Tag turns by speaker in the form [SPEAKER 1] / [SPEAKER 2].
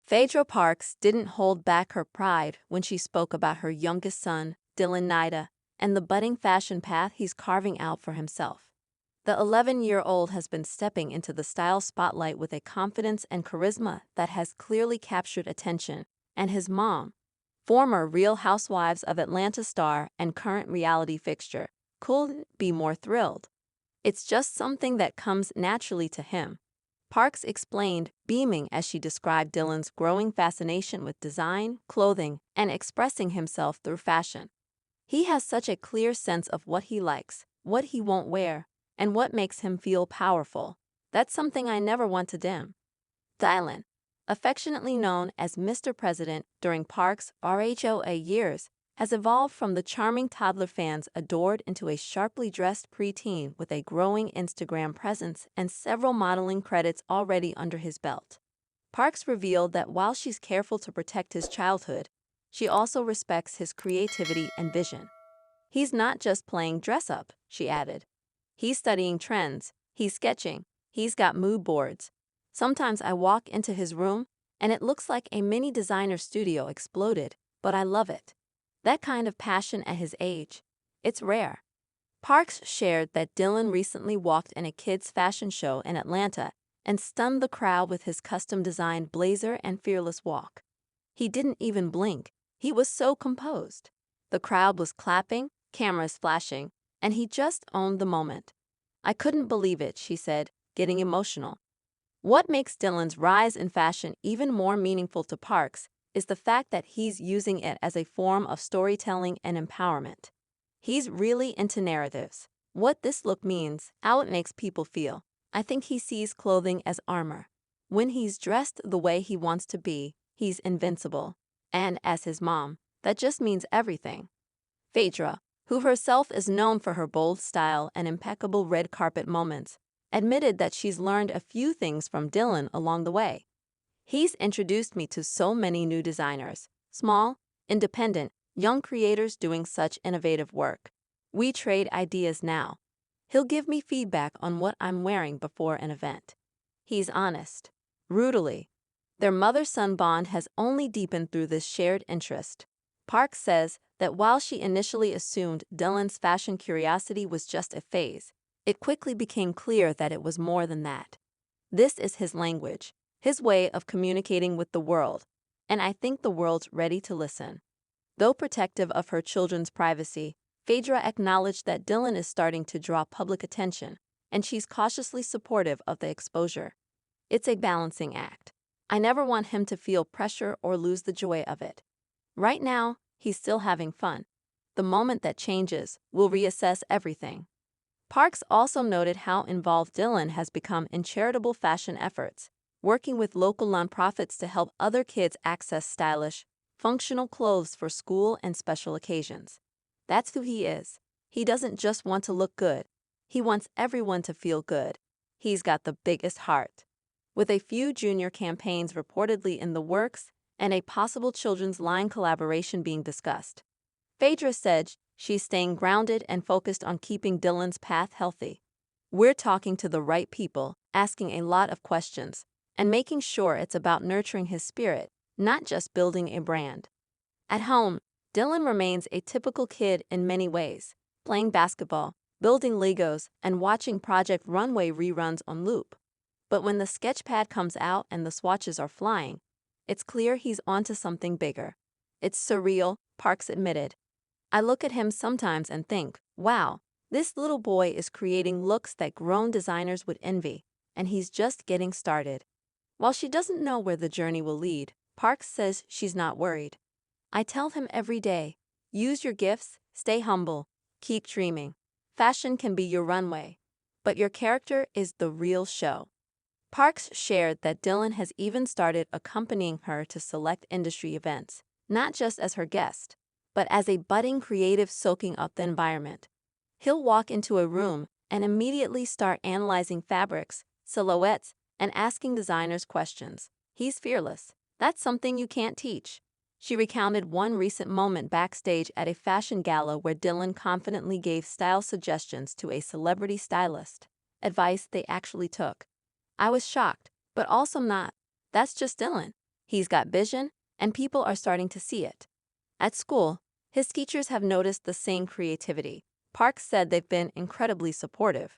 [SPEAKER 1] Phaedra Parks didn't hold back her pride when she spoke about her youngest son, Dylan Nida, and the budding fashion path he's carving out for himself. The 11-year-old has been stepping into the style spotlight with a confidence and charisma that has clearly captured attention, and his mom, former Real Housewives of Atlanta star and current reality fixture, couldn't be more thrilled. It's just something that comes naturally to him. Parks explained, beaming as she described Dylan's growing fascination with design, clothing, and expressing himself through fashion. He has such a clear sense of what he likes, what he won't wear, and what makes him feel powerful. That's something I never want to dim. Dylan, affectionately known as Mr. President during Parks' RHOA years, has evolved from the charming toddler fans adored into a sharply dressed preteen with a growing Instagram presence and several modeling credits already under his belt. Parks revealed that while she's careful to protect his childhood, she also respects his creativity and vision. He's not just playing dress-up, she added. He's studying trends, he's sketching, he's got mood boards. Sometimes I walk into his room, and it looks like a mini designer studio exploded, but I love it. That kind of passion at his age, it's rare. Parks shared that Dylan recently walked in a kids' fashion show in Atlanta and stunned the crowd with his custom-designed blazer and fearless walk. He didn't even blink, he was so composed. The crowd was clapping, cameras flashing, and he just owned the moment. I couldn't believe it, she said, getting emotional. What makes Dylan's rise in fashion even more meaningful to Parks is the fact that he's using it as a form of storytelling and empowerment. He's really into narratives. What this look means, how it makes people feel. I think he sees clothing as armor. When he's dressed the way he wants to be, he's invincible. And as his mom, that just means everything. Phaedra, who herself is known for her bold style and impeccable red carpet moments, admitted that she's learned a few things from Dylan along the way. He's introduced me to so many new designers, small, independent, young creators doing such innovative work. We trade ideas now. He'll give me feedback on what I'm wearing before an event. He's honest. Brutally. Their mother-son bond has only deepened through this shared interest. Parks says that while she initially assumed Dylan's fashion curiosity was just a phase, it quickly became clear that it was more than that. This is his language, his way of communicating with the world, and I think the world's ready to listen. Though protective of her children's privacy, Phaedra acknowledged that Dylan is starting to draw public attention, and she's cautiously supportive of the exposure. It's a balancing act. I never want him to feel pressure or lose the joy of it. Right now, he's still having fun. The moment that changes, we'll reassess everything. Parks also noted how involved Dylan has become in charitable fashion efforts, working with local nonprofits to help other kids access stylish, functional clothes for school and special occasions. That's who he is. He doesn't just want to look good. He wants everyone to feel good. He's got the biggest heart. With a few junior campaigns reportedly in the works and a possible children's line collaboration being discussed, Phaedra said she's staying grounded and focused on keeping Dylan's path healthy. We're talking to the right people, asking a lot of questions, and making sure it's about nurturing his spirit, not just building a brand. At home, Dylan remains a typical kid in many ways, playing basketball, building Legos, and watching Project Runway reruns on loop. But when the sketchpad comes out and the swatches are flying, it's clear he's onto something bigger. It's surreal, Parks admitted. I look at him sometimes and think, wow, this little boy is creating looks that grown designers would envy, and he's just getting started. While she doesn't know where the journey will lead, Parks says she's not worried. I tell him every day, use your gifts, stay humble, keep dreaming. Fashion can be your runway, but your character is the real show. Parks shared that Dylan has even started accompanying her to select industry events, not just as her guest, but as a budding creative soaking up the environment. He'll walk into a room and immediately start analyzing fabrics, silhouettes, and asking designers questions. He's fearless. That's something you can't teach. She recounted one recent moment backstage at a fashion gala where Dylan confidently gave style suggestions to a celebrity stylist, advice they actually took. I was shocked, but also not. That's just Dylan. He's got vision, and people are starting to see it. At school, his teachers have noticed the same creativity. Park said they've been incredibly supportive.